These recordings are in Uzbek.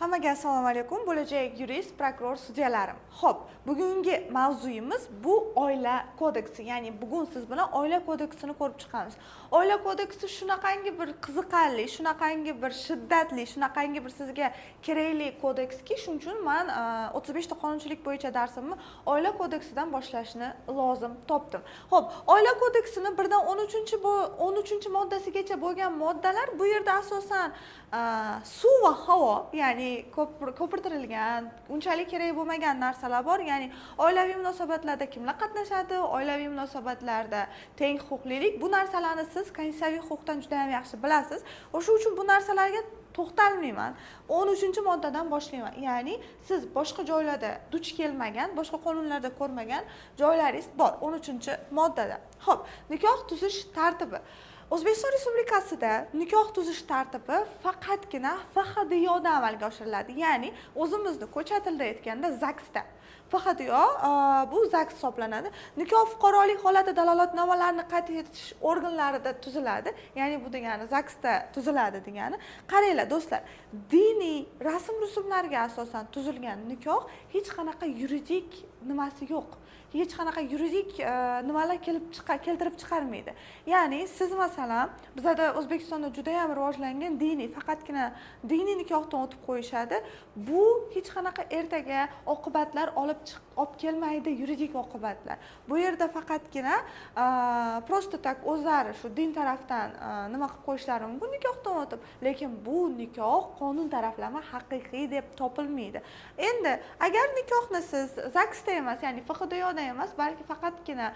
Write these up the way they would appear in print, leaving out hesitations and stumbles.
Hammaga assalomu alaykum. Bo'lajak yurist, prokuror, sudyalarim. Xo'p, bugungi mavzuyimiz bu oila kodeksi. Ya'ni bugun siz bilan oila kodeksini ko'rib chiqamiz. Oila kodeksi shunaqangi bir qiziqarli, shunaqangi bir shiddatli, shunaqangi bir sizga kerakli kodekski, shuning uchun men 35 ta qonunchilik bo'yicha darsimni oila kodeksidan boshlashni lozim topdim. Xo'p, oila kodeksini birdan 13-moddasigacha bo'lgan moddalar bu yerda asosan suv va havo, ya'ni ko'pirtirilgan, unchalik kerak bo'lmagan narsalar bor. Ya'ni oilaviy munosabatlarda kimlar qatnashadi, oilaviy munosabatlarda teng huquqlilik, bu narsalarni siz konstitutsiyaviy huquqdan juda ham yaxshi bilasiz. O'shuning uchun bu narsalarga to'xtalmayman. 13-moddadan boshlayman. Ya'ni siz boshqa joylarda duch kelmagan, boshqa qonunlarda ko'rmagan joylaringiz bor 13-moddada. Xo'p, nikoh tuzish tartibi. O'zbekiston Respublikasida nikoh tuzish tartibi faqatgina FHDYoda amalga oshiriladi. Ya'ni o'zimizni ko'cha tilida aytganda ZAGSda. FHDYo bu ZAGS hisoblanadi. Nikoh fuqarolik holati dalolatnomalarini qayd etish organlarida tuziladi. Ya'ni bu degani ZAGSda tuziladi degani. Qaranglar do'stlar, diniy rasm-rusumlarga asosan tuzilgan nikoh hech qanaqa yuridik nimasi yo'q. Hech qanaqa yuridik nimalar keltirib chiqarmaydi. Ya'ni siz masalan bizda O'zbekistonda juda ham rivojlangan diniy, faqatgina diniy nikohdan o'tib qo'yishadi. Bu hech qanaqa ertaga oqibatlar olib kelmaydi, yuridik oqibatlar. Bu yerda faqatgina prosta tak o'zlari shu din tarafdan nima qilib qo'yishlari mumkin nikohdan o'tib, lekin bu nikoh qonun taraflama haqiqiy deb topilmaydi. Endi agar nikohni siz ZAGSda emas, ya'ni FHDYoda emas, balki faqatgina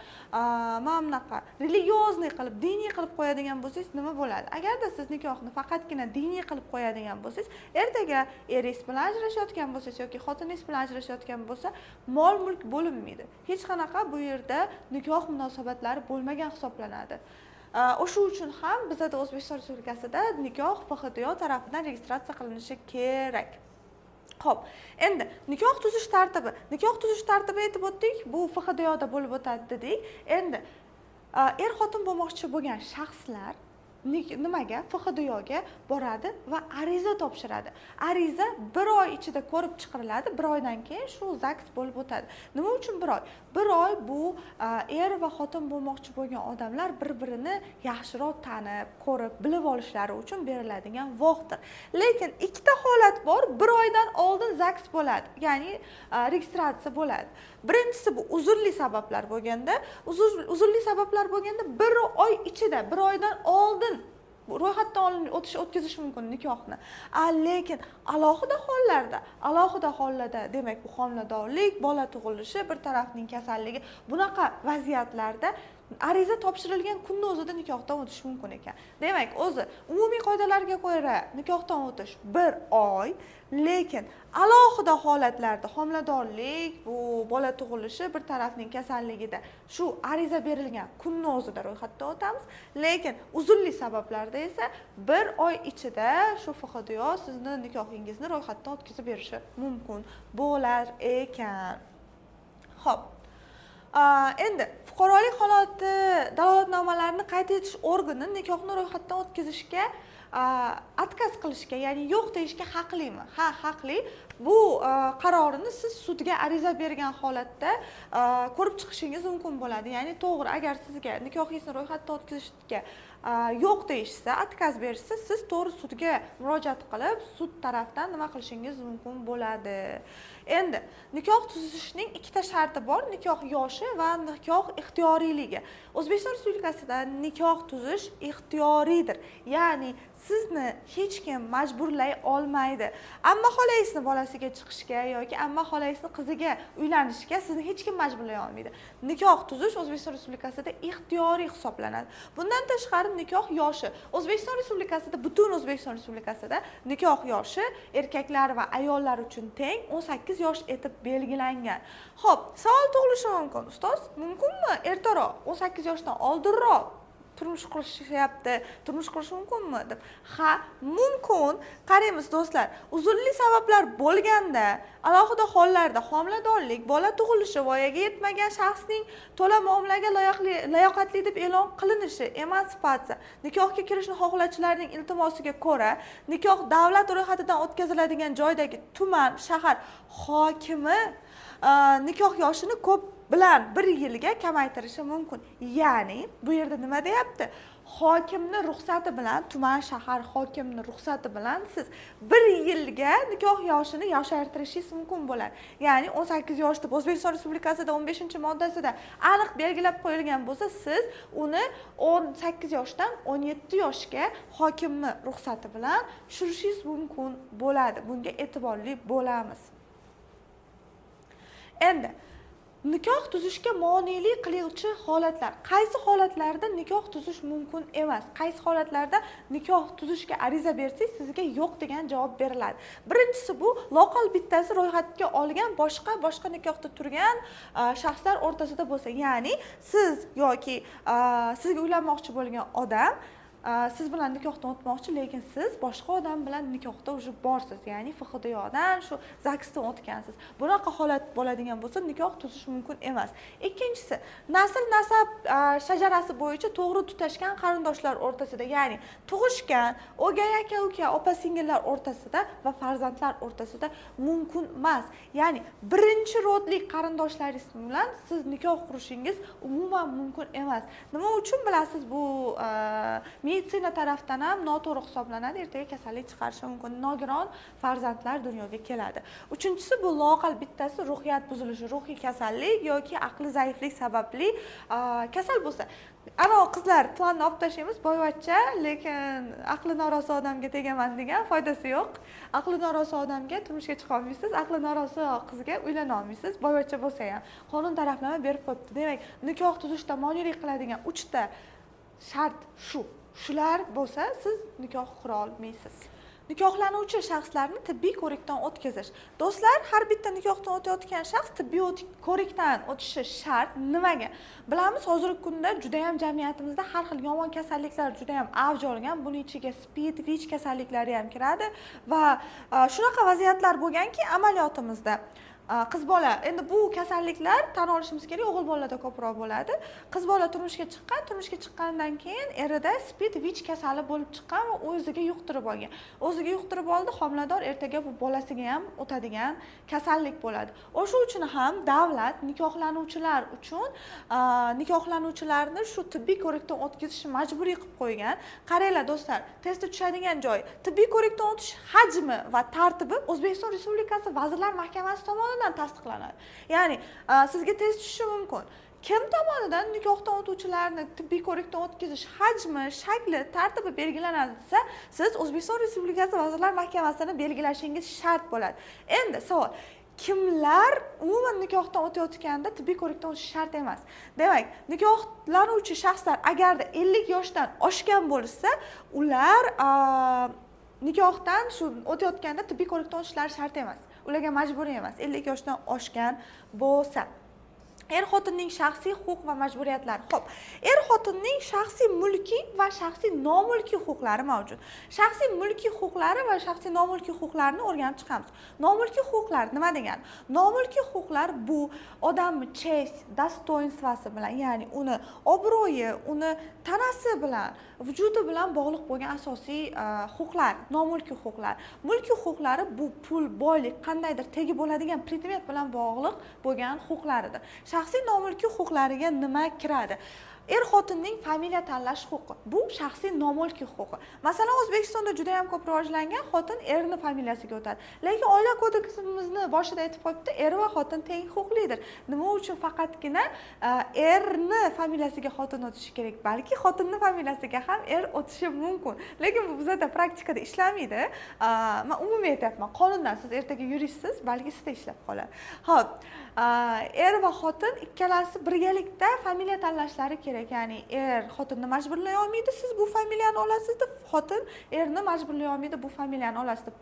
mana bunaqa religiozniy qilib, diniy qilib qo'yadigan bo'lsangiz nima bo'ladi? Agarda siz nikohni faqatgina diniy qilib qo'yadigan bo'lsangiz, ertaga eringiz bilan ajrashayotgan bo'lsangiz yoki xotiningiz bilan ajrashayotgan bo'lsa, mol-mulk bo'linmaydi. Hech qanaqa bu yerda nikoh munosabatlari bo'lmagan hisoblanadi. O'shu uchun ham bizda O'zbekiston Respublikasida nikoh FHDYo tomonidan registratsiya qilinishi kerak. Xo'p, endi nikoh tuzish tartibi. Nikoh tuzish tartibi aytib o'tdik, bu FHDYoda bo'lib o'tadi dedik. Endi er-xotin bo'lmoqchi bo'lgan shaxslar nimaga? FHDYoga boradi va ariza topshiradi. Ariza 1 oy ichida ko'rib chiqariladi. 1 oydan keyin shu ZAGS bo'lib o'tadi. Nima uchun 1 oy? 1 oy bu er va xotin bo'lmoqchi bo'lgan odamlar bir-birini yaxshiroq tanib, ko'rib, bilib olishlari uchun beriladigan vaqtdir. Lekin ikkita holat bor. 1 oydan oldin ZAGS bo'ladi, ya'ni registratsiya bo'ladi. Birinchisi bu uzrli sabablar bo'lganda, uzrli sabablar bo'lganda 1 oy ichida, 1 oydan oldin ro'yxatdan o'tkazish mumkin nikohni. Lekin alohida hollarda, demak bu homiladorlik, bola tug'ilishi, bir tarafning kasalligi, bunaqa vaziyatlarda ariza topshirilgan kunning o'zida nikohdan o'tish mumkin ekan. Demak, o'zi umumiy qoidalarga ko'ra nikohdan o'tish 1 oy, lekin alohida holatlarda homiladorlik, bu bola tug'ilishi, bir tarafning kasalligida shu ariza berilgan kunning o'zida ro'yxatdan o'tamiz. Lekin uzrli sabablarda esa 1 oy ichida shu FHDYo sizni nikohingizni ro'yxatdan o'tkazib berishi mumkin bo'lar ekan. Xo'p. Endi fuqarolik holati dalolatnomalarini qayd etish organi nikohni ro'yxatdan o'tkazishga atkaz qilishga, ya'ni yo'q deyishga haqlimi? Ha, haqli. Bu qarorini siz sudga ariza bergan holatda ko'rib chiqishingiz mumkin bo'ladi. Ya'ni to'g'ri, agar sizga nikohingizni ro'yxatdan o'tkazishga yo'q deyishsa, atkaz berishsa, siz to'g'ri sudga murojaat qilib, sud tarafdan nima qilishingiz mumkin bo'ladi. Endi nikoh tuzishning ikkita sharti bor: nikoh yoshi va nikoh ixtiyoriyligi. O'zbekiston Respublikasida nikoh tuzish ixtiyoriydir. Ya'ni sizni hech kim majburlay olmaydi. Amma xolangizni bolasiga chiqishga yoki amma xolangizni qiziga uylanishga sizni hech kim majburlay olmaydi. Nikoh tuzish O'zbekiston Respublikasida ixtiyoriy hisoblanadi. Bundan tashqari nikoh yoshi. O'zbekiston Respublikasida, butun O'zbekiston Respublikasida nikoh yoshi erkaklar va ayollar uchun teng 18 yosh etib belgilangan. Xo'p, savol tug'ilishi mumkin. Ustoz, mumkinmi ertaroq 18 yoshdan oldinroq turmush qurishyapti, turmush qurish mumkinmi deb. Ha, mumkin. Qaraymiz do'stlar, uzrli sabablar bo'lganda, alohida hollarda homiladorlik, bola tug'ilishi, voyaga yetmagan shaxsning to'la muomalaga layoqatli deb e'lon qilinishi, emansipatsiya, nikohga kirishni xohlovchilarning iltimosiga ko'ra, nikoh davlat ro'yxatidan o'tkaziladigan joydagi tuman, shahar hokimi nikoh yoshini ko'p bilan 1 yilga kamaytirishi mumkin. Ya'ni bu yerda nima deyapti? Hokimning ruxsati bilan, tuman shahar hokimining ruxsati bilan siz 1 yilga nikoh yoshini yoshartirishingiz mumkin bo'ladi. Ya'ni 18 yosh deb O'zbekiston Respublikasida 15-moddasida aniq belgilab qo'yilgan bo'lsa, siz uni 18 yoshdan 17 yoshga hokimning ruxsati bilan tushirishingiz mumkin bo'ladi. Bunga e'tiborli bo'lamiz. Endi nikoh tuzishga monelik qiluvchi holatlar. Qaysi holatlarda nikoh tuzish mumkin emas? Qaysi holatlarda nikoh tuzishga ariza bersangiz sizga yo'q degan javob beriladi. Birinchisi bu loqal bittasi ro'yxatga olgan boshqa nikohda turgan shaxslar o'rtasida bo'lsa, ya'ni siz yoki sizga uylanmoqchi bo'lgan odam siz bilan nikohdan o'tmoqchi, lekin siz boshqa odam bilan nikohda уже borsiz, ya'ni FHDYodan shu ZAGSdan o'tgansiz. Bunaqa holat bo'ladigan bo'lsa, nikoh tuzish mumkin emas. Ikkinchisi, nasab shajarasi bo'yicha to'g'ri tutashgan qarindoshlar o'rtasida, ya'ni tug'ishgan, o'gay aka-uka, opa-singillar o'rtasida va farzandlar o'rtasida mumkin emas. Ya'ni birinchi rodli qarindoshlaringiz bilan siz nikoh qurishingiz umuman mumkin emas. Nima uchun bilasiz? Bu meditsina tarafdan ham noto'g'ri hisoblanadi. Ertaga kasallik chiqarishi mumkin. Nogiron farzandlar dunyoga keladi. Uchinchisi bu loqal bittasi ruhiyat buzilishi, ruhiy kasallik yoki aqli zaiflik sababli kasal bo'lsa. Ana qizlar planni olib tashlaymiz, boyvachcha, lekin aqli norozi odamga tegaman degan foydasi yo'q. Aqli norozi odamga turmushga chiqa olmaysiz, aqli norozi qizga uylana olmaysiz, boyvachcha bo'lsa ham. Qonun taraflama berib qo'yibdi. Demak, nikoh tuzishda monelik qiladigan 3 ta shart shular bo'lsa, siz nikoh qura olmaysiz. Nikohlanuvchi shaxslarni tibbiy ko'rikdan o'tkazish. Do'stlar, har bitta nikohdan o'tayotgan shaxs tibbiy ko'rikdan o'tishi shart. Nimaga? Bilamiz, hozirgi kunda juda ham jamiyatimizda har xil yomon kasalliklar juda ham avj olgan. Buning ichiga SPID, VICH kasalliklari ham kiradi va shunaqa vaziyatlar bo'lganki, amaliyotimizda qiz bola, endi bu kasalliklar tan olishimiz kerak, o'g'il bolalarda ko'proq bo'ladi. Qiz bola turmushga chiqqandan keyin erida SPID, VICH kasali bo'lib chiqqan va o'ziga yuqtirib olgan. O'ziga yuqtirib oldi, homilador, ertaga bu bolasiga ham o'tadigan kasallik bo'ladi. O'sha uchun ham davlat nikohlanuvchilar uchun nikohlanuvchilarni shu tibbiy ko'rikdan o'tkazishni majburiy qilib qo'ygan. Qaranglar do'stlar, testda tushadigan joy, tibbiy ko'rikdan o'tish hajmi va tartibi O'zbekiston Respublikasi Vazirlar Mahkamasi tomonidan tasdiqlanadi. Ya'ni sizga test tushishi mumkin. Kim tomonidan nikohdan o'tuvchilarni tibbiy ko'rikdan o'tkazish hajmi, shakli, tartibi belgilanadi desa, siz O'zbekiston Respublikasi Vazirlar Mahkamasini belgilashingiz shart bo'ladi. Endi savol, kimlar umuman nikohdan o'tayotganda tibbiy ko'rikdan o'tish shart emas? Demak, nikohlanuvchi shaxslar agarda 50 yoshdan oshgan bo'lsa, ular nikohdan shu o'tayotganda tibbiy ko'rikdan o'tishlari shart emas. Ularga majburiy emas. 50 yoshdan oshgan bo'lsa. Er-xotinning shaxsiy huquq va majburiyatlari. Xo'p, er-xotinning shaxsiy mulkiy va shaxsiy nomulkiy huquqlari mavjud. Shaxsiy mulkiy huquqlari va shaxsiy nomulkiy huquqlarini o'rganib chiqamiz. Nomulkiy huquqlar nima degani? Nomulkiy huquqlar bu odamning chest, dostoynstvasi bilan, ya'ni uni obro'yi, uni tanasi bilan, vujudi bilan bog'liq bo'lgan asosiy huquqlar, nomulkiy huquqlar. Mulkiy huquqlari bu pul, boylik, qandaydir tegi bo'ladigan predmet bilan bog'liq bo'lgan huquqlaridir. Shaxsiy nomulkiy huquqlariga nima kiradi? Er-xotinning familiya tanlash huquqi. Bu shaxsiy nomulkiy huquqi. Masalan, O'zbekistonda juda ham ko'p rivojlangan, xotin erni familiyasiga o'tadi. Lekin oila kodeksimizni boshida aytib qo'yibdi, er va xotin teng huquqlidir. Nima uchun faqatgina erni familiyasiga xotin o'tishi kerak, balki xotinning familiyasiga ham er o'tishi mumkin. Lekin bu bizda praktikada ishlamaydi. Men umumiy aytyapman, qonundan siz ertaga yuristsiz, balki sizda ishlab qoladi. Xo'p, er va xotin ikkalasi birgalikda familiya tanlashlari kerak. kerak. Ya'ni xotinni majburlay olmaydi, siz bu familiyani olasiz deb, xotin erni majburlay olmaydi, bu familiyani olasiz deb.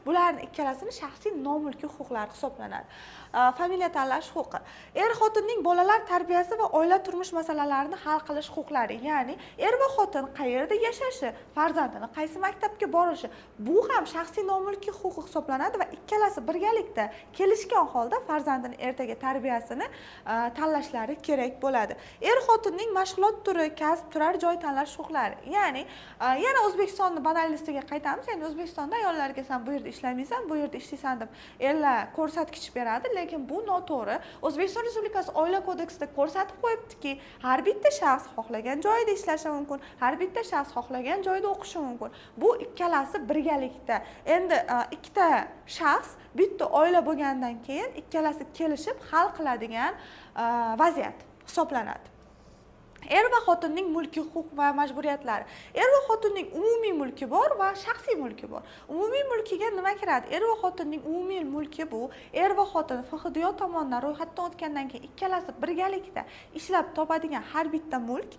Bularning ikkalasini shaxsiy nomulkiy huquqlari hisoblanadi. Familiya tanlash huquqi. Xotinning bolalar tarbiyasi va oila turmush masalalarini hal qilish huquqlari. Ya'ni va xotin qayerda yashashi, farzandini qaysi maktabga borishi, bu ham shaxsiy nomulkiy huquq hisoblanadi va ikkalasi birgalikda kelishgan holda farzandini ertaga tarbiyasini tanlashlari kerak bo'ladi. Xotinning mashg'ulot turi, kasb, turar joy tanlash huquqlari. Ya'ni yana O'zbekistonning banallistiga qaytamiz. Ya'ni O'zbekistonda ayollarga sen bu yerda ishlamaysan, bu yerda ishlaysan deb erlar ko'rsatkich beradi, lekin bu noto'g'ri. O'zbekiston Respublikasi Oila kodeksida ko'rsatib qo'yibdiki, har bitta shaxs xohlagan joyda ishlashi mumkin, har bitta shaxs xohlagan joyda o'qishi mumkin. Bu ikkalasi birgalikda. Endi ikkita shaxs bitta oila bo'lgandan keyin ikkalasi kelishib hal qiladigan vaziyat hisoblanadi. Va xotinning mulkiy huquq va majburiyatlari. Va xotinning umumiy mulki bor va shaxsiy mulki bor. Umumiy mulkiga nima kiradi? Va xotinning umumiy mulki bu va xotin FHDYO tomonidan ro'yxatdan o'tgandan keyin ikkalasi birgalikda ishlab topadigan har bitta mulk,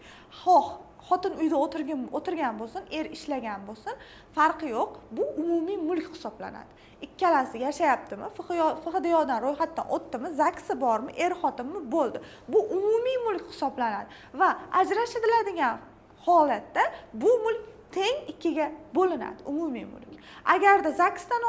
xotin uyda o'tirgan bo'lsin, ishlagan bo'lsin, farqi yo'q. Bu umumiy mulk hisoblanadi. Ikkalasi yashayaptimi? FHDYOdan ro'yxatdan o'tdimi? ZAGSi bormi? Xotinmi? Bo'ldi. Bu umumiy mulk hisoblanadi va ajrashiladigan holatda bu mulk teng ikkiga bo'linadi, umumiy mulk. Agarda ZAGSdan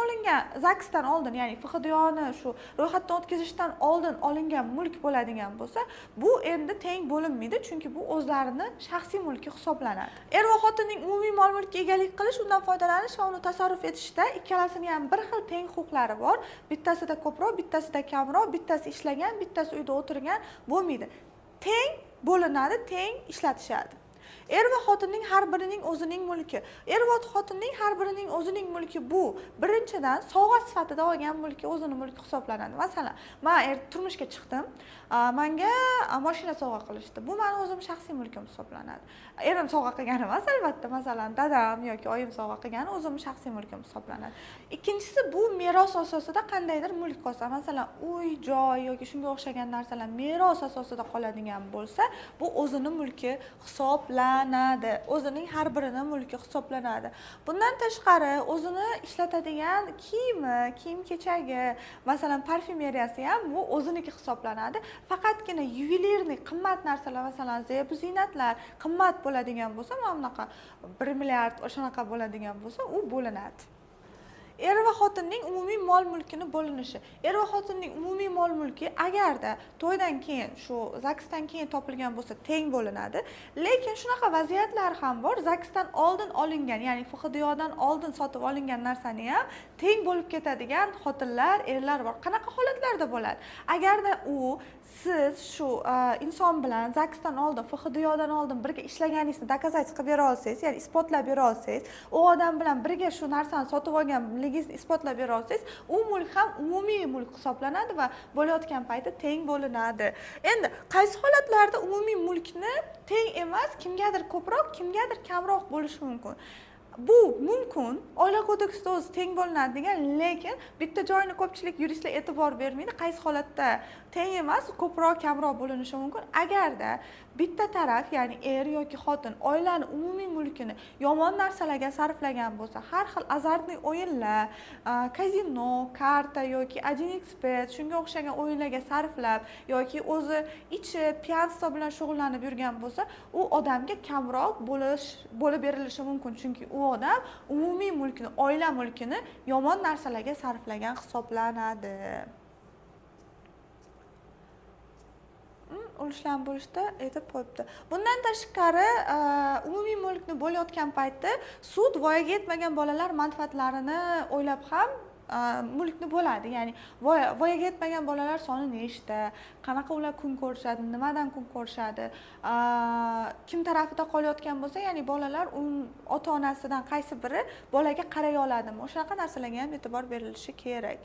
oldin, ya'ni FHDYOni shu ro'yxatdan o'tkazishdan oldin olingan mulk bo'ladigan bo'lsa, bu endi teng bo'linmaydi, chunki bu o'zlarini shaxsiy mulki hisoblanadi. Va xotinning umumiy mol-mulkka egalik qilish, undan foydalanish va uni tasarruf etishda ikkalasining ham bir xil teng huquqlari bor. Bittasida ko'proq, bittasida kamroq, bittasi ishlagan, bittasi uyda o'tirgan bo'lmaydi. Teng bo'linadi, teng ishlatishadi. Va xotinning har birining o'zining mulki. Va xotinning har birining o'zining mulki bu birinchidan sovg'a sifatida olgan mulki, o'zining mulki hisoblanadi. Masalan, men turmushga chiqdim, menga mashina sovg'a qilishdi. Bu mening o'zim shaxsiy mulkim hisoblanadi. Erim sovg'a qilgani emas, albatta, masalan, dadam yoki oyim sovg'a qilgani o'zim shaxsiy mulkim hisoblanadi. Ikkinchisi, bu meros asosida qandaydir mulk qolsa, masalan, uy, joy yoki shunga o'xshagan narsalar meros asosida qoladigan bo'lsa, bu o'zining mulki hisoblanadi. O'zining har birining mulki hisoblanadi. Bundan tashqari, o'zini ishlatadigan kiyim-kechagi, masalan, parfumeriyasi ham bu o'ziniki hisoblanadi. Faqatgina yuvelirlik qimmat narsalar, masalan, zeb-u ziynatlar qimmat bo'ladigan bo'lsa, mana bunaqa 1 milliard o'shanaqa bo'ladigan bo'lsa, u bo'linadi. Va xotinning umumiy mol-mulkini bo'linishi. Va xotinning umumiy mol-mulki agarda to'ydan keyin, shu ZAGSdan keyin topilgan bo'lsa, teng bo'linadi. Lekin shunaqa vaziyatlar ham bor, ZAGSdan oldin olingan, ya'ni FHDYOdan oldin sotib olingan narsani ham teng bo'lib ketadigan xotinlar, erlar bor. Qanaqa holatlarda bo'ladi? Agarda siz shu inson bilan ZAGSdan oldin, FHDYOdan oldin birga ishlaganingizni dokazat qilib bera olsangiz, ya'ni isbotlab bera olsangiz, u odam bilan birga shu narsani sotib olganligingizni isbotlab bera olsangiz, u mulk ham umumiy mulk hisoblanadi va bo'layotgan payti teng bo'linadi. Endi qaysi holatlarda umumiy mulkni teng emas, kimgadir ko'proq, kimgadir kamroq bo'lishi mumkin? Bu mumkin, oila kodeksida o'zi teng bo'linadi degan, lekin bitta joyni ko'pchilik yuristlar e'tibor bermaydi. Qaysi holatda teng emas, ko'proq, kamroq bo'linishi mumkin? Agarda bitta taraf, ya'ni yoki xotin oilani umumiy mulkini yomon narsalarga sarflagan bo'lsa, har xil azartli o'yinlar, kazino, karta yoki 1xbet shunga o'xshagan o'yinlarga sarflab yoki o'zi ichib, piyanstvo bilan shug'ullanib yurgan bo'lsa, u odamga kamroq bo'lib berilishi mumkin, chunki u odam umumiy mulkini, oila mulkini yomon narsalarga sarflagan hisoblanadi. Urushlar bo'lishda aytib qo'yibdi. Bundan tashqari, umumiy mulkni bo'layotgan paytda sud voyaga yetmagan bolalar manfaatlarini o'ylab ham mulkni bo'ladi. Ya'ni voyaga yetmagan bolalar soni nechta, qanaqa ular kun ko'rishadi, nimadan kun ko'rishadi, kim tarafida qolayotgan bo'lsa, ya'ni bolalar ota-onasidan qaysi biri bolaga qaray oladimi? O'shaqa narsalarga ham e'tibor berilishi kerak.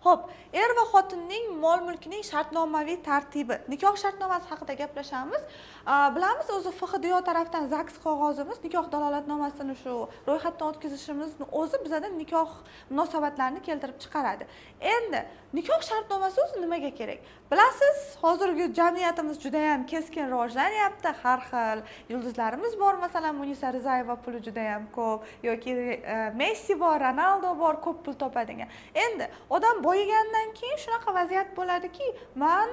Xo'p, er va xotinning mol-mulkining shartnomaviy tartibi. Nikoh shartnomasi haqida gaplashamiz. Bilamiz, o'zi FHDYO tarafdan ZAGS qog'ozimiz, nikoh dalolatnomasini shu ro'yxatdan o'tkazishimizni o'zi bizada nikoh munosabatlarini keltirib chiqaradi. Endi nikoh shartnomasi o'zi nimaga kerak? Bilasiz, hozirgi jamiyatimiz juda ham keskin rivojlanyapti. Har xil yulduzlarimiz bor, masalan, Munisa Rizayeva puli juda ham ko'p, yoki Messi bor, Ronaldo bor, ko'p pul topadigan. Endi odam boyigandan keyin shunaqa vaziyat bo'ladiki, men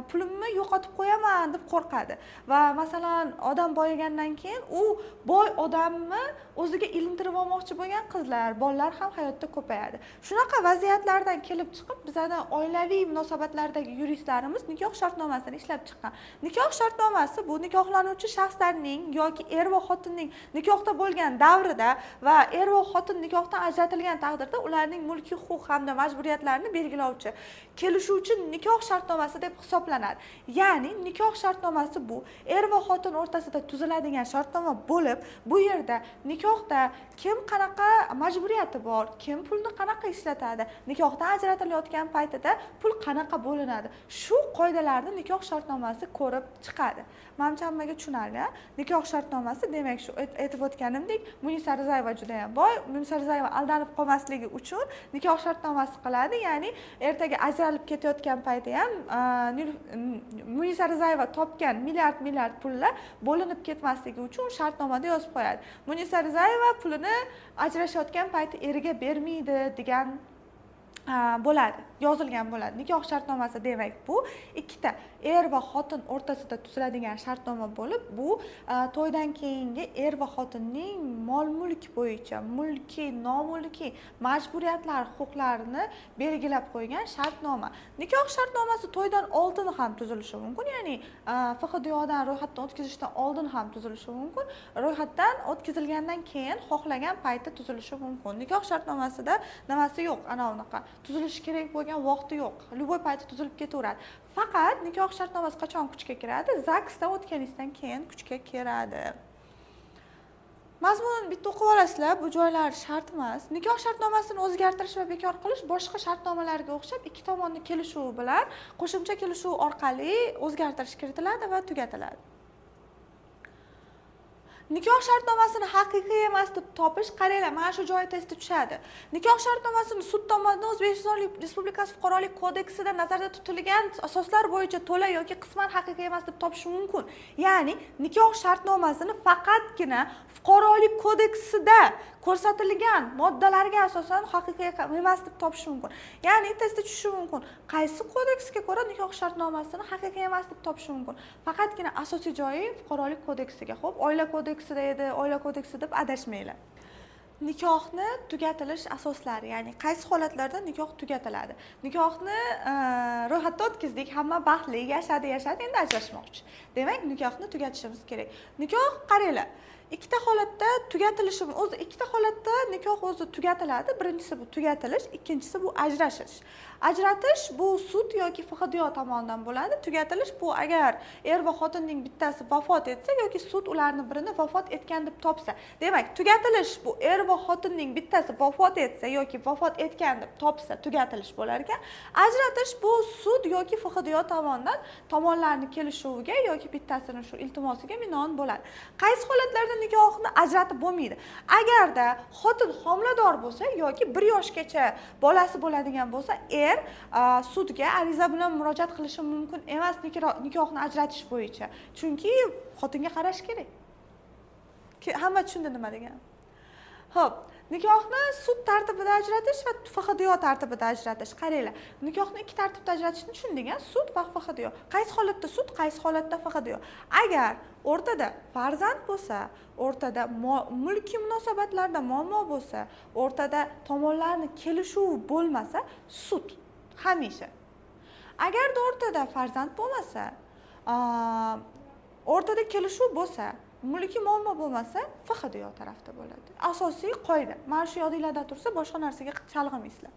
pulimni yo'qotib qo'yaman deb qo'rqadi. Va masalan, odam boyigandan keyin u boy odamni o'ziga ilintirib olmoqchi bo'lgan qizlar, bolalar ham hayotda ko'payadi. Shunaqa vaziyatlardan kelib chiqib, bizning oilaviy munosabatlardagi yuristlarimiz nikoh shartnomasini ishlab chiqqan. Nikoh shartnomasi bu nikohlanuvchi shaxslarning yoki er va xotinning nikohda bo'lgan davrida va er va xotin nikohdan ajratilgan taqdirda ularning mulkiy huquq hamda majburiyatlarini belgilovchi kelishuvchi nikoh shartnomasi deb hisoblanadi. Ya'ni nikoh shartnomasi bu er va xotin o'rtasida tuziladigan shartnoma bo'lib, bu yerda nikohda kim qanaqa majburiyati bor, kim pulni qanaqa ishlatadi, nikohdan ajratilayotgan paytida pul qanaqa bo'linadi. Shu qoidalarni nikoh shartnomasi ko'rib chiqadi. Menimcha hammaga tushunarli. Nikoh shartnomasi demak shu aytib o'tganimdek, Munisa Rizayeva juda ham boy, Munisa Rizayeva aldanib qolmasligi uchun nikoh shartnomasi qiladi. Ya'ni ertaga ajralib ketayotgan payti ham Munisa Rizayeva topgan milliard pullar bo'linib ketmasligi uchun shartnomada yozib qo'yadi. Munisa Rizayeva pulini ajrashayotgan payti eriga bermaydi degan bo'ladi, yozilgan bo'ladi. Nikoh shartnomasi demak bu ikkita er va xotin o'rtasida tuziladigan shartnoma bo'lib, bu to'ydan keyingi er va xotinning mol-mulk bo'yicha mulkiy, nomulkiy majburiyatlar, huquqlarini belgilab qo'ygan shartnoma. Nikoh shartnomasi to'ydan oldin ham tuzilishi mumkin, ya'ni FHDYOdan ro'yxatdan o'tkazishdan oldin ham tuzilishi mumkin, ro'yxatdan o'tkazilgandan keyin xohlagan paytda tuzilishi mumkin. Nikoh shartnomasida nimasi yo'q, ana unaqa tuzilishi kerak bo'lgan vaqti yo'q. Любой paytda tuzilib ketaveradi. Faqat nikoh shartnomasi qachon kuchga kiradi? ZAGSdan o'tganingizdan keyin kuchga kiradi. Mazmunini bitta o'qib olasizlar, bu joylar shart emas. Nikoh shartnomasini o'zgartirish va bekor qilish boshqa shartnomalarga o'xshab ikki tomonning kelishuvi bilan qo'shimcha kelishuv orqali o'zgartirish kiritiladi va tugatiladi. Nikoh shartnomasini haqiqiy emas deb topish, qaranglar, mana shu joy testda tushadi. Nikoh shartnomasini sud tomonidan O'zbekiston Respublikasi Fuqarolik kodeksida nazarda tutilgan asoslar bo'yicha to'la yoki qisman haqiqiy emas deb topish mumkin. Ya'ni nikoh shartnomasini faqatgina Fuqarolik kodeksida ko'rsatilgan moddalarga asosan haqiqiy emas deb topish mumkin. Ya'ni testda tushishi mumkin. Qaysi kodeksga ko'ra nikoh shartnomasini haqiqiy emas deb topish mumkin? Faqatgina asosiy joyi Fuqarolik kodeksiga. Xo'p, oila kodeksida edi, oila kodeksi deb adashmanglar. Nikohni tugatilish asoslari, ya'ni qaysi holatlarda nikoh tugatiladi? Nikohni ro'yxatdan o'tkazdik, hamma baxtli yashadi, endi ajrashmoqchi. Demak, nikohni tugatishimiz kerak. Nikoh, qaranglar, ikkita holatda tugatilishi, o'zi ikkita holatda nikoh o'zi tugatiladi. Birinchisi bu tugatilish, ikkinchisi bu ajrashish. Ajratish bu sud yoki FHDYO tomonidan bo'ladi. Tugatilish bu agar er va xotinning bittasi vafot etsa yoki sud ularni birini vafot etgan deb topsa. Demak, tugatilish bu er va xotinning bittasi vafot etsa yoki vafot etgan deb topsa tugatilish bo'lar ekan. Ajratish bu sud yoki FHDYO tomonidan tomonlarning kelishuviga yoki bittasining shu iltimosiga binoan bo'ladi. Qaysi holatlarda nikohni ajratib bo'lmaydi? Agarda xotin homilador bo'lsa yoki 1 yoshgacha bolasi bo'ladigan bo'lsa, sudga ariza bilan murojaat qilishi mumkin emas nikohni ajratish bo'yicha. Chunki xotinga qarash kerak. Hamma tushundi nima deganim? Xo'p, nikohni sud tartibida ajratish va FHDYO tartibida ajratish. Qaranglar, nikohni ikki tartibda ajratishni tushundik, sud va FHDYO. Qaysi holatda sud, qaysi holatda FHDYO? Agar o'rtada farzand bo'lsa, o'rtada mulkiy munosabatlarda muammo bo'lsa, o'rtada tomonlarning kelishuvi bo'lmasa, sud hamisha. Agarda o'rtada farzand bo'lmasa, o'rtada kelishuv bo'lsa, mulkiy muammo bo'lmasa, FHDYO tarafda bo'ladi. Asosiy qoida. Mana shu yodingizda tursa, boshqa narsaga chalg'imaysizlar.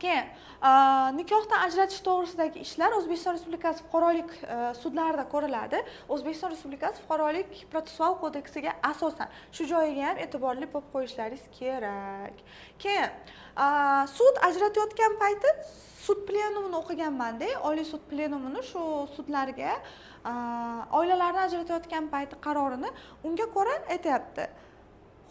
Keyin nikohdan ajratish to'g'risidagi ishlar O'zbekiston Respublikasi fuqarolik sudlarida ko'riladi. O'zbekiston Respublikasi fuqarolik protsessual kodeksiga asosan shu joyiga ham e'tiborli bo'lib qo'yishlaringiz kerak. Keyin sud ajratayotgan payti sud plenumini o'qiganman-da, Oliy sud plenumini shu sudlarga oilalarni ajratayotgan payti qarorini unga ko'ra aytayapti.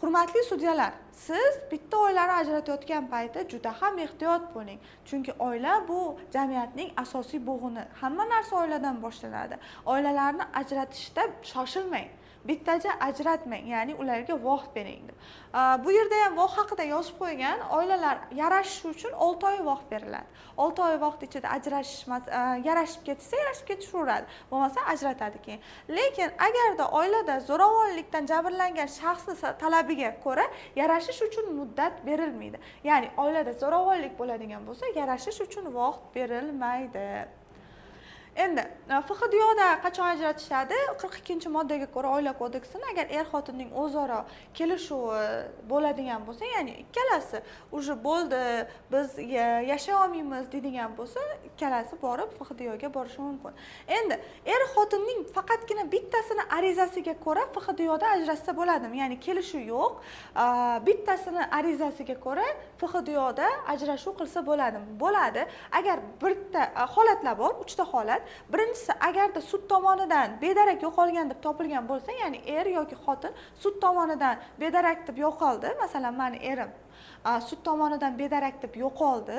Hurmatli sudyalar, siz bitta oilani ajratayotgan payti juda ham ehtiyot bo'ling. Chunki oila bu jamiyatning asosiy bo'g'ini. Hamma narsa oiladan boshlanadi. Oilalarni ajratishda shoshilmang. Bittacha ajratmang, ya'ni ularga vaqt bering deb. Bu yerda ham vaqt haqida yozib qo'ygan, oilalar yarashish uchun 6 oy vaqt beriladi. 6 oy vaqt ichida yarashib ketaveradi, bo'lmasa ajratadi keyin. Lekin agarda oilada zo'ravonlikdan jabrlangan shaxsning talabiga ko'ra yarashish uchun muddat berilmaydi. Ya'ni oilada zo'ravonlik bo'ladigan bo'lsa, yarashish uchun vaqt berilmaydi. Endi FHDYoda qachon ajratishadi? 42-moddaga ko'ra Oila kodeksini agar xotinning o'zaro kelishuvi bo'ladigan bo'lsa, ya'ni ikkalasi уже bo'ldi, biz yashay olmaymiz deydigan bo'lsa, ikkalasi borib FHDYoga borishi mumkin. Endi xotinning faqatgina bittasini arizasiga ko'ra FHDYoda ajratsa bo'ladimi? Ya'ni kelishuv yo'q, bittasini arizasiga ko'ra FHDYoda ajrashuv qilsa bo'ladimi? Bo'ladi. Agar bitta holatlar bor, 3 ta holat. Birinchisi, agarda sud tomonidan bedarak yo'qolgan deb topilgan bo'lsa, ya'ni yoki xotin sud tomonidan bedarak deb yo'qoldi. Masalan, meni erim sud tomonidan bedarak deb yo'qoldi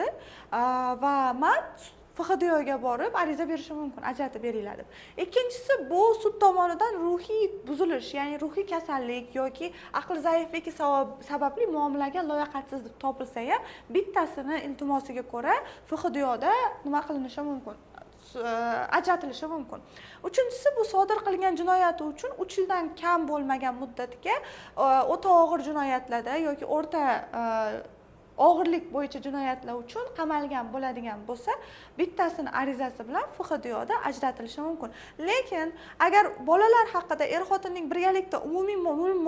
va men FHDYoga borib ariza berishim mumkin, ajratib beringlar deb. Ikkinchisi, bu sud tomonidan ruhiy buzilish, ya'ni ruhiy kasallik yoki aql zaifligi sababli muomalaga loyaqatsiz deb topilsa ham, bittasini iltimosiga ko'ra FHDYoda nima qilinishi mumkin? Ajratilishi mumkin. Uchinchisi, bu sodir qilgan jinoyati uchun 3 yildan kam bo'lmagan muddatga o'ta og'ir jinoyatlarda yoki o'rta og'irlik bo'yicha jinoyatlar uchun qamalgan bo'ladigan bo'lsa, bittasini arizasi bilan FHDYoda ajratilishi mumkin. Lekin agar bolalar haqida xotinning birgalikda umumiy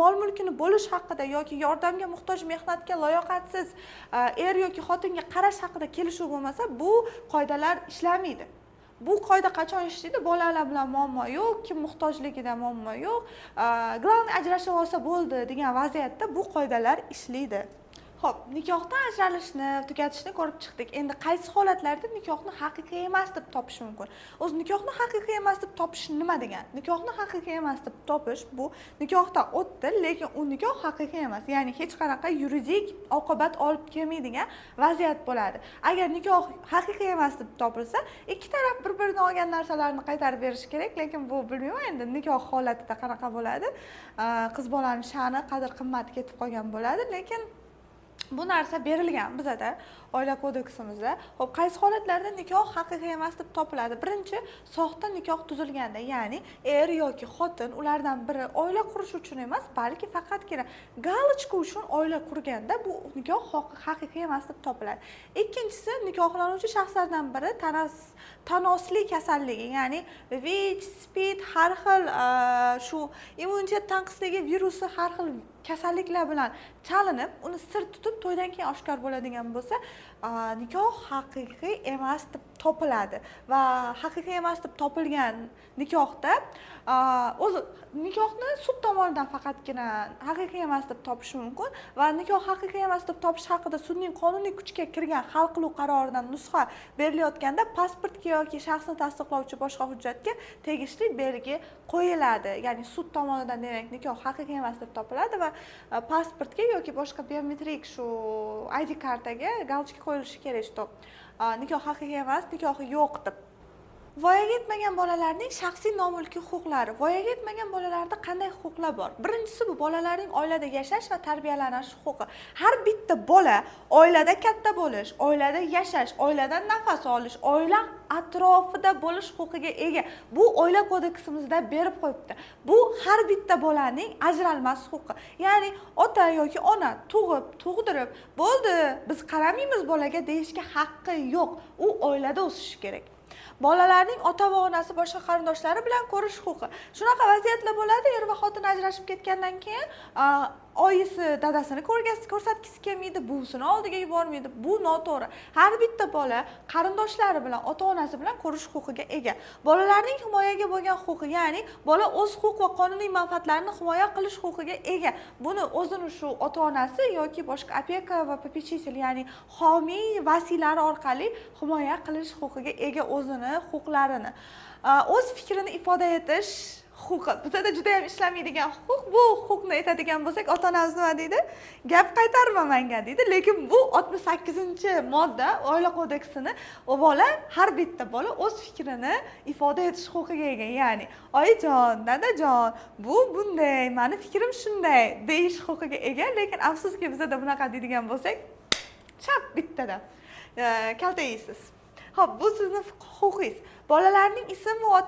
mol-mulkini bo'lish haqida yoki yordamga muhtoj, mehnatga loyoqatsiz yoki xotinga qarash haqida kelishuv bo'lmasa, bu qoidalar ishlamaydi. Bu qoida qachon ishlaydi? Bolalar bilan muammo yo'q, kim muhtojligida muammo yo'q. Global ajrashib olsa bo'ldi degan vaziyatda bu qoidalar ishlaydi. Xo'p, nikohdan ajralishni, tugatishni ko'rib chiqdik. Endi qaysi holatlarda nikohni haqiqiy emas deb topish mumkin? O'zi nikohni haqiqiy emas deb topish nima degani? Nikohni haqiqiy emas deb topish bu nikohdan o'tdi, lekin u nikoh haqiqiy emas. Ya'ni hech qanaqa yuridik oqibat olib kelmaydigan vaziyat bo'ladi. Agar nikoh haqiqiy emas deb topilsa, ikki taraf bir-birini olgan narsalarni qaytarib berish kerak, lekin bu bilmayman endi nikoh holatida qanaqa bo'ladi. Qiz bolaning sha'ni, qadr-qimmati ketib qolgan bo'ladi, lekin bu narsa berilgan bizada Oila kodeksimizda. Xo'p, qaysi holatlarda nikoh haqiqiy emas deb topiladi? Birinchi, soxta nikoh tuzilganda, ya'ni yoki xotin ulardan biri oila qurish uchun emas, balki faqatgina galochka uchun oila qurganda bu nikoh haqiqiy emas deb topiladi. Ikkinchisi, nikohlanuvchi shaxslardan biri tanosli kasalligi, ya'ni VIH, SPID, har xil shu immunitet tanqisligi virusi, har xil kasalliklar bilan chalinib, uni sir tutib to'ydan keyin oshkor bo'ladigan bo'lsa, nikoh haqiqiy emas deb topiladi va haqiqiy emas deb topilgan nikohda o'zi nikohni sud tomonidan faqatgina haqiqiy emas deb topish mumkin va nikoh haqiqiy emas deb topish haqida sudning qonuniy kuchga kirgan hal qiluv qaroridan nusxa berilayotganda pasportga yoki shaxsni tasdiqlovchi boshqa hujjatga tegishli belgi qo'yiladi. Ya'ni sud tomonidan demak nikoh haqiqiy emas deb topiladi va pasportga yoki boshqa biometrik shu ID kartaga galchka qo'yilishi kerak, что nikoh haqiqiy emas, nikohi yo'q deb. Voyaga yetmagan bolalarning shaxsiy nomulkiy huquqlari. Voyaga yetmagan bolalarda qanday huquqlar bor? Birinchisi, bu bolalarning oilada yashash va tarbiyalanish huquqi. Har bitta bola oilada katta bo'lish, oilada yashash, oiladan nafas olish, oila atrofida bo'lish huquqiga ega. Bu Oila kodeksimizda berib qo'yibdi. Bu har bitta bolaning ajralmas huquqi. Ya'ni ota yoki ona tug'dirib, bo'ldi, biz qaramaymiz bolaga deyishga haqqi yo'q. U oilada o'sishi kerak. Bolalarning ota va onasi boshqa qarindoshlari bilan ko'rish huquqi. Shunaqa vaziyatlar bo'ladi, er va xotin ajrashib ketgandan keyin oyisi dadasini ko'rsatgisi kelmaydi, buvisini oldiga yubormaydi. Bu noto'g'ri. Har bitta bola qarindoshlari bilan, ota-onasi bilan ko'rish huquqiga ega. Bolalarning himoyaga bo'lgan huquqi, ya'ni bola o'z huquq va qonuniy manfaatlarini himoya qilish huquqiga ega. Buni o'zini shu ota-onasi yoki boshqa opeka va попечитель, ya'ni homiy, vasiylari orqali himoya qilish huquqiga ega o'zini huquqlarini. O'z fikrini ifoda etish huquqi. Bizda juda ham ishlamaydigan huquq. Bu huquqni aytadigan bo'lsak, ota-onamiz nima deydi? Gap qaytarma menga deydi. Lekin bu 68-modda Oila kodeksini bola, har bitta bola o'z fikrini ifoda etish huquqiga ega. Ya'ni, oyijon, dadajon, bu bunday, meni fikrim shunday deyish huquqiga ega. Lekin afsuski bizda bunaqa deydigan bo'lsak, chap bittada kaltaysiz. Xo'p, bu sizning huquqingiz. Bolalarning ism va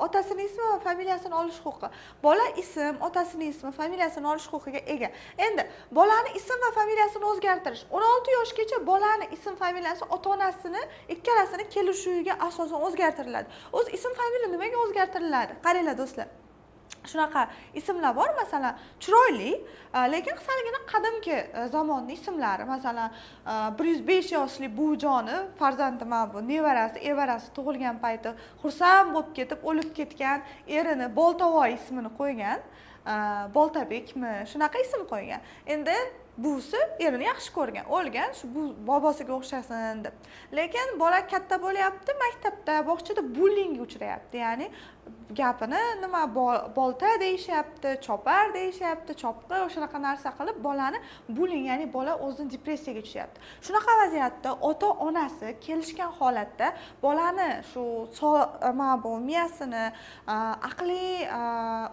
otasining ismi va familiyasini olish huquqi. Bola ism, otasining ismi, familiyasini olish huquqiga ega. Endi bolani ism va familiyasini o'zgartirish. 16 yoshgacha bolani ism, familiyasi ota-onasini ikkalasini kelishuviga asosan o'zgartiriladi. O'z ism, familiya nimaga o'zgartiriladi? Qaranglar do'stlar. Shunaqa ismlar bor, masalan, chiroyli, lekin salgina qadimgi zamonning ismlari, masalan, 105 yoshli buvjoni farzandi mana bu nevarasi, evarasi tug'ilgan payti xursand bo'lib ketib, o'lib ketgan erini Boltavoy ismini qo'ygan, Boltabekmi, shunaqa ism qo'ygan. Endi buvisi erini yaxshi ko'rgan, o'lgan, shu bobosiga o'xshasin deb. Lekin bola katta bo'lyapti, maktabda, bog'chada bullingga uchrayapti. Ya'ni gapini nima bolta deyishyapti, chopar deyishyapti, chopqi, o'shanaqa narsa qilib bolani bulling, ya'ni bola o'zini depressiyaga tushyapti. Shunaqa vaziyatda ota-onasi kelishgan holatda bolani shu mana bu miyasini, aqliy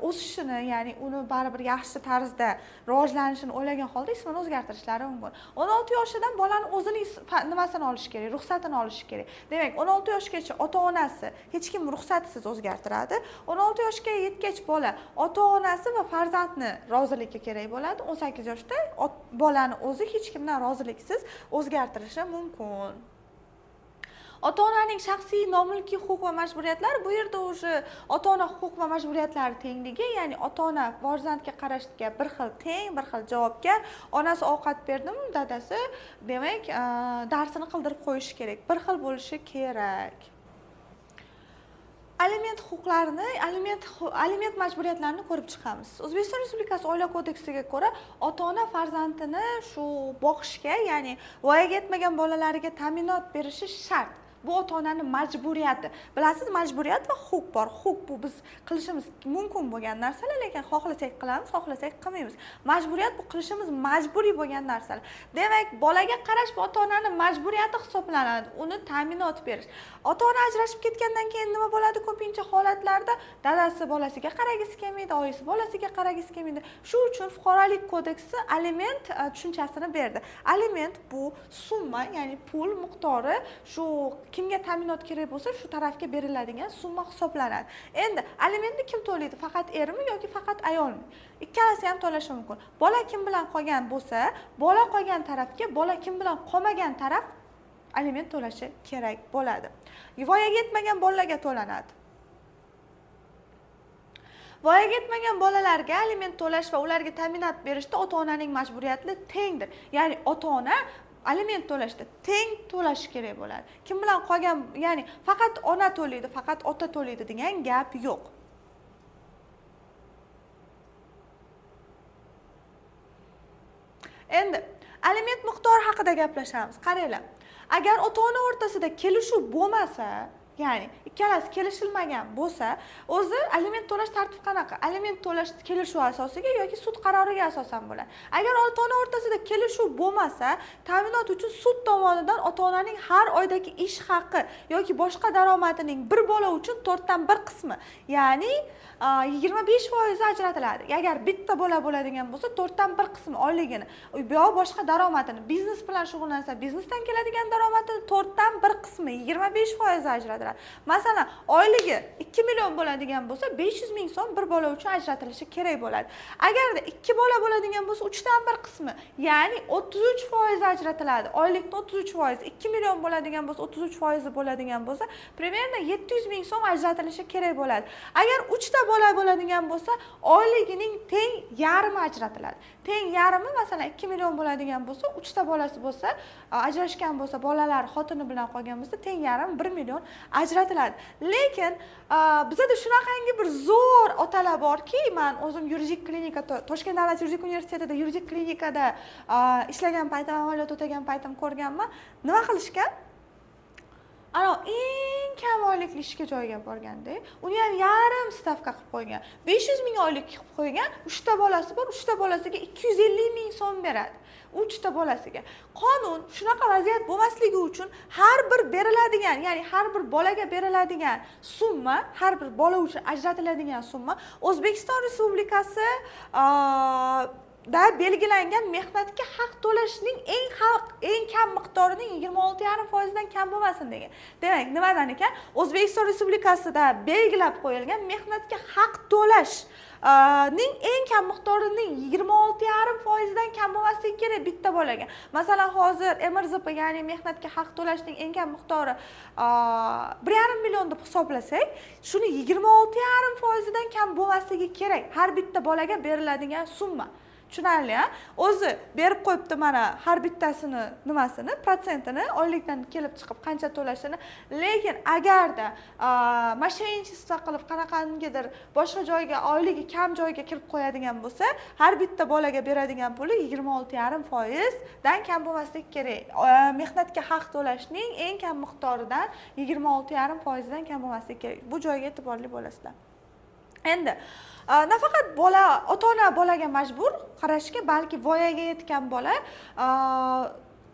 o'sishini, ya'ni uni baribir yaxshi tarzda rivojlanishini o'ylagan holda ismini o'zgartirishlari mumkin. 16 yoshidan bolani o'zining nimasini olish kerak, ruxsatini olish kerak. Demak, 16 yoshgacha ota-onasi hech kim ruxsatisiz o'zgartiradi. 16 yoshga yetgach bola ota-onasi va farzandni roziligi kerak bo'ladi. 18 yoshda bolani o'zi hech kimdan roziliksiz o'zgartirishi mumkin. Ota-onaning shaxsiy nomilkiy huquq va majburiyatlari, bu yerda o'sha ota-ona huquq va majburiyatlari tengligi, ya'ni ota-ona farzandga qarashga bir xil teng, bir xil javobgar. Onasi ovqat berdimi, dadasi, demak, darsini qildirib qo'yishi kerak. Bir xil bo'lishi kerak. Aliment huquqlarini, aliment majburiyatlarini ko'rib chiqamiz. O'zbekiston Respublikasi Oila kodeksiga ko'ra, ota-ona farzandini shu boqishga, ya'ni voyaga yetmagan bolalariga ta'minot berishi shart. Bu ota-onaning majburiyati. Bilasiz, majburiyat va huquq bor. Huquq bu biz qilishimiz mumkin bo'lgan narsalar, lekin xohlasak qilamiz, xohlasak qilmaymiz. Majburiyat bu qilishimiz majburiy bo'lgan narsalar. Demak, bolaga qarash bu ota-onaning majburiyati hisoblanadi. Uni ta'minot berish. Ota-ona ajrashib ketgandan keyin nima bo'ladi? Ko'pincha holatlarda dadasi bolasiga qaragisi kelmaydi, oyisi bolasiga qaragisi kelmaydi. Shu uchun Fuqarolik kodeksi aliment tushunchasini berdi. Aliment bu summa, ya'ni pul miqdori, shu kimga ta'minot kerak bo'lsa, shu tarafga beriladigan summa hisoblanadi. Endi alimentni kim to'laydi? Faqat ermi yoki faqat ayolmi? Ikkalasi ham to'lashi mumkin. Bola kim bilan qolgan bo'lsa, bola qolgan tarafga, bola kim bilan qolmagan taraf aliment to'lashi kerak bo'ladi. Voyaga yetmagan bolalarga to'lanadi. Voyaga yetmagan bolalarga aliment to'lash va ularga ta'minot berishda ota-onaning majburiyati tengdir. Ya'ni ota-ona aliment to'lashda teng to'lashi kerak bo'ladi. Kim bilan qolgan, ya'ni faqat ona to'laydi, faqat ota to'laydi degan gap yo'q. Endi aliment miqdori haqida gaplashamiz. Qaranglar. Agar ota-ona o'rtasida kelishuv bo'lmasa, ya'ni ikkalasi kelishilmagan bo'lsa, o'zi aliment to'lash tartibi qanaqa? Aliment to'lash kelishuv asosiga yoki sud qaroriga asosan bo'ladi. Agar ota-ona o'rtasida kelishuv bo'lmasa, ta'minot uchun sud tomonidan ota-onaning har oydagi ish haqi yoki boshqa daromadining bir bola uchun 4dan 1 qismi, ya'ni 25% ajratiladi. Agar bitta bola bo'ladigan bo'lsa, 4dan 1 qismi oyligini, yo boshqa daromadini, biznes bilan shug'ullansa, biznesdan keladigan daromadini 4dan 1 qismi 25% ajratiladi. Masalan, oyligi 2 million bo'ladigan bo'lsa, 500 ming so'm bir bola uchun ajratilishi kerak bo'ladi. Agarda 2 bola bo'ladigan bo'lsa, 3 dan 1 qismi, ya'ni 33% ajratiladi. Oylikning 33%, 2 million bo'ladigan bo'lsa, 33% bo'ladigan bo'lsa, примерно 700 ming so'm ajratilishi kerak bo'ladi. Agar 3 ta bola bo'ladigan bo'lsa, oyligining teng yarmi ajratiladi. Teng yarmi, masalan, 2 million bo'ladigan bo'lsa, 3 ta bolasi bo'lsa, ajrashgan bo'lsa, bolalar xotini bilan qolgan bo'lsa, teng yarmi 1 million ajratiladi. Lekin bizda shunaqangi bir zo'r otalar borki, men o'zim yuridik klinika, Toshkent davlat yuridik universitetida yuridik klinikada ishlagan paytim, amaliyot o'tagan paytim ko'rganman. Nima qilishgan? Eng kam oylikli ishga joyga borganda, uni ham yarim stavka qilib qo'ygan. 500 ming oylik qilib qo'ygan, 3 ta bolasi bor, 3 ta bolasiga 250 ming so'm beradi. 3 ta bolasiga. Qonun shunaqa vaziyat bo'lmasligi uchun har bir beriladigan, ya'ni har bir bolaga beriladigan summa, har bir bola uchun ajratiladigan summa O'zbekiston Respublikasi da belgilangan mehnatga haq to'lashning eng kam miqdorining 26,5% dan kam bo'lmasin degan. Demak, nimadan ekan? O'zbekiston Respublikasida belgilab qo'yilgan mehnatga haq to'lash ning eng kam miqdorining 26,5% dan kam bo'lmasligi kerak bitta bolaga. Masalan, hozir MRZP, ya'ni mehnatga haq to'lashning eng kam miqdori 1,5 million deb hisoblasak, shuni 26,5% dan kam bo'lmasligi kerak har bitta bolaga beriladigan summa. Tushunarli, ha? O'zi berib qo'yibdi mana har bittasini nimasini, protsentini, oylikdan kelib chiqib qancha to'lashini. Lekin agarda moshennichество qilib qanaqangidir boshqa joyga, oyligi kam joyga kirib qo'yadigan bo'lsa, har bitta bolaga beradigan puli 26,5% dan kam bo'lmasligi kerak. Mehnatga haq to'lashning eng kam miqdoridan 26,5% dan kam bo'lmasligi kerak. Bu joyga e'tiborli bo'lasizlar. Endi nafaqat bola, ota-ona bolaga majbur qarashga, balki voyaga yetgan bola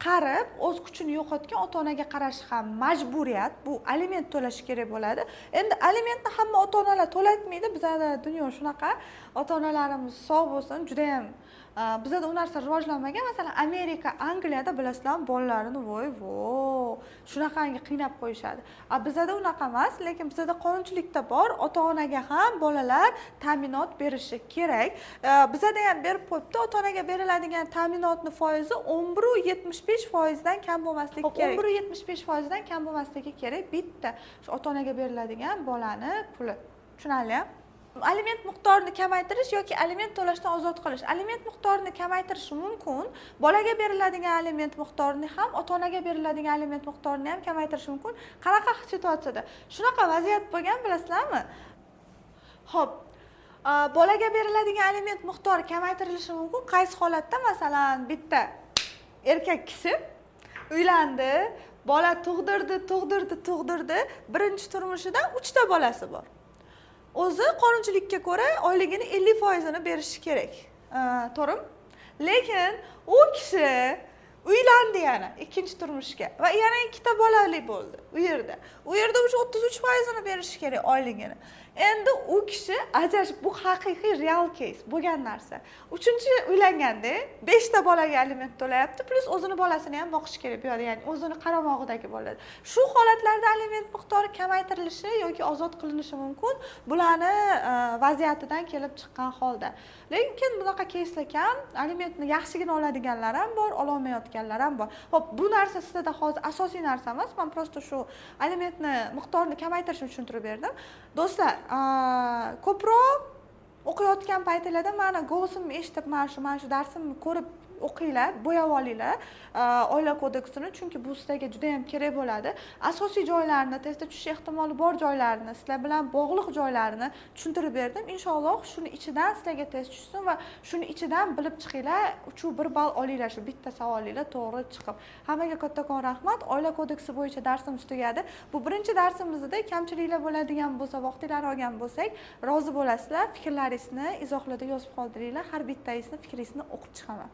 qarib, o'z kuchini yo'qotgan ota-onaga qarash ham majburiyat. Bu aliment to'lash kerak bo'ladi. Endi alimentni hamma ota-onalar to'latmaydi. Bizda dunyo shunaqa. Ota-onalarimiz sog' bo'lsin, juda ham bizda u narsa rivojlanmagan. Masalan, Amerika, Angliyada bilasizlar, bolalarini shunaqangi qiynab qo'yishadi. Bizda unaqa emas, lekin bizda qonunchilikda bor, ota-onaga ham bolalar ta'minot berishi kerak. Bizda ham berib qo'yibdi, ota-onaga beriladigan ta'minotning foizi 11,75% dan kam bo'lmasligi kerak. 11,75% dan kam bo'lmasligi kerak bitta shu ota-onaga beriladigan bolani puli. Tushunarli? Aliment miqdorini kamaytirish yoki aliment to'lashdan ozod qilish. Aliment miqdorini kamaytirish mumkin. Bolaga beriladigan aliment miqdorini ham, ota-onaga beriladigan aliment miqdorini ham kamaytirish mumkin. Qanaqa situatsiyada? Shunaqa vaziyat bo'lgan, bilasizlarmi? Xo'p, bolaga beriladigan aliment miqdori kamaytirilishi mumkin. Qaysi holatda? Masalan, bitta erkak kishi uylandi, bola tug'dirdi. Birinchi turmushidan 3 ta bolasi bor. O'zi qonunchilikka ko'ra oyligini 50% ni berishi kerak. To'g'rimi? Lekin u kishi uylandi yana ikkinchi turmushga va yana 2 ta bolali bo'ldi u yerda. U yerda o'sha 33% ni berishi kerak oyligini. Endi u kishi ajrashib, bu haqiqiy real case bo'lgan narsa. 3-chi uylanganda 5 ta bolaga aliment to'layapti, plus o'zini bolasini ham boqish kerak bu yerda, ya'ni o'zini qaramog'idagi bolalar. Shu holatlarda aliment miqdori kamaytirilishi yoki ozod qilinishi mumkin, bularni vaziyatidan kelib chiqqan holda. Lekin bunaqa caselar kam, alimentni yaxshigina oladiganlar ham bor, ololmayotganlar ham bor. Xo'p, bu narsa sizda hozir asosiy narsa emas, men prosta shu alimentni miqdorini kamaytirishni tushuntirib berdim. Do'stlar, ko'proq o'qiyotgan paytinglarda meni go'simni eshitib, mana shu darsimni ko'rib o'qinglar, bo'yab olinglar oila kodeksini, chunki bu sizlarga juda ham kerak bo'ladi. Asosiy joylarini, testda tushish ehtimoli bor joylarini, sizlar bilan bog'liq joylarini tushuntirib berdim. Inshaalloh shuni ichidan sizlarga test tushsin va shuni ichidan bilib chiqinglar, 1 ball olinglar shu bitta savolinglar to'g'ri chiqib. Hammaga kattakon rahmat. Oila kodeksi bo'yicha darsimiz tugadi. Bu birinchi darsimizda kamchiliklar bo'ladigan bo'lsa, vaqtlar olgan bo'lsak, rozi bo'lasizlar. Fikrlaringizni izohlarda yozib qoldiringlar. Har bittangizning fikringizni o'qib chiqaman.